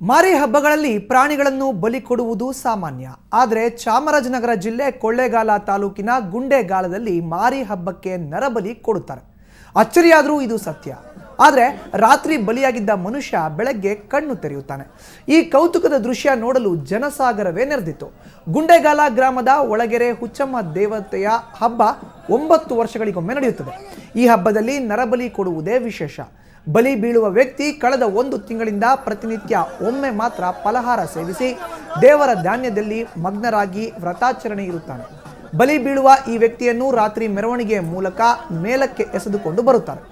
ಮಾರಿ ಹಬ್ಬಗಳಲ್ಲಿ ಪ್ರಾಣಿಗಳನ್ನು ಬಲಿ ಕೊಡುವುದು ಸಾಮಾನ್ಯ. ಆದರೆ ಚಾಮರಾಜನಗರ ಜಿಲ್ಲೆ ಕೊಳ್ಳೇಗಾಲ ತಾಲೂಕಿನ ಗುಂಡೇಗಾಲದಲ್ಲಿ ಮಾರಿ ಹಬ್ಬಕ್ಕೆ ನರಬಲಿ ಕೊಡುತ್ತಾರೆ. ಅಚ್ಚರಿಯಾದರೂ ಇದು ಸತ್ಯ. ಆದರೆ ರಾತ್ರಿ ಬಲಿಯಾಗಿದ್ದ ಮನುಷ್ಯ ಬೆಳಗ್ಗೆ ಕಣ್ಣು ತೆರೆಯುತ್ತಾನೆ. ಈ ಕೌತುಕದ ದೃಶ್ಯ ನೋಡಲು ಜನಸಾಗರವೇ ನೆರೆದಿತ್ತು. ಗುಂಡೇಗಾಲ ಗ್ರಾಮದ ಒಳಗೆರೆ ಹುಚ್ಚಮ್ಮ ದೇವತೆಯ ಹಬ್ಬ 9 ವರ್ಷಗಳಿಗೊಮ್ಮೆ ನಡೆಯುತ್ತದೆ. ಈ ಹಬ್ಬದಲ್ಲಿ ನರಬಲಿ ಕೊಡುವುದೇ ವಿಶೇಷ. ಬಲಿ ಬೀಳುವ ವ್ಯಕ್ತಿ ಕಳೆದ 1 ತಿಂಗಳಿಂದ ಪ್ರತಿನಿತ್ಯ ಒಮ್ಮೆ ಮಾತ್ರ ಫಲಹಾರ ಸೇವಿಸಿ ದೇವರ ಧಾನ್ಯದಲ್ಲಿ ಮಗ್ನರಾಗಿ ವ್ರತಾಚರಣೆ ಇರುತ್ತಾನೆ. ಬಲಿ ಬೀಳುವ ಈ ವ್ಯಕ್ತಿಯನ್ನು ರಾತ್ರಿ ಮೆರವಣಿಗೆ ಮೂಲಕ ಮೇಲಕ್ಕೆ ಎಸೆದುಕೊಂಡು ಬರುತ್ತಾರೆ.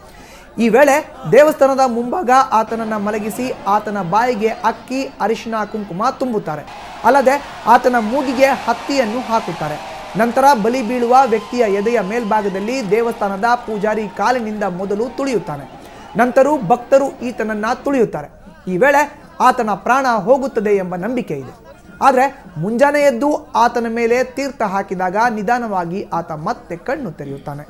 ಈ ವೇಳೆ ದೇವಸ್ಥಾನದ ಮುಂಭಾಗ ಆತನನ್ನು ಮಲಗಿಸಿ ಆತನ ಬಾಯಿಗೆ ಅಕ್ಕಿ, ಅರಿಶಿನ, ಕುಂಕುಮ ತುಂಬುತ್ತಾರೆ. ಅಲ್ಲದೆ ಆತನ ಮೂಗಿಗೆ ಹತ್ತಿಯನ್ನು ಹಾಕುತ್ತಾರೆ. ನಂತರ ಬಲಿ ಬೀಳುವ ವ್ಯಕ್ತಿಯ ಎದೆಯ ಮೇಲ್ಭಾಗದಲ್ಲಿ ದೇವಸ್ಥಾನದ ಪೂಜಾರಿ ಕಾಲಿನಿಂದ ಮೊದಲು ತುಳಿಯುತ್ತಾನೆ. ನಂತರ ಭಕ್ತರು ಈತನನ್ನ ತುಳಿಯುತ್ತಾರೆ. ಈ ವೇಳೆ ಆತನ ಪ್ರಾಣ ಹೋಗುತ್ತದೆ ಎಂಬ ನಂಬಿಕೆ ಇದೆ. ಆದರೆ ಮುಂಜಾನೆ ಎದ್ದು ಆತನ ಮೇಲೆ ತೀರ್ಥ ಹಾಕಿದಾಗ ನಿಧಾನವಾಗಿ ಆತ ಮತ್ತೆ ಕಣ್ಣು ತೆರೆಯುತ್ತಾನೆ.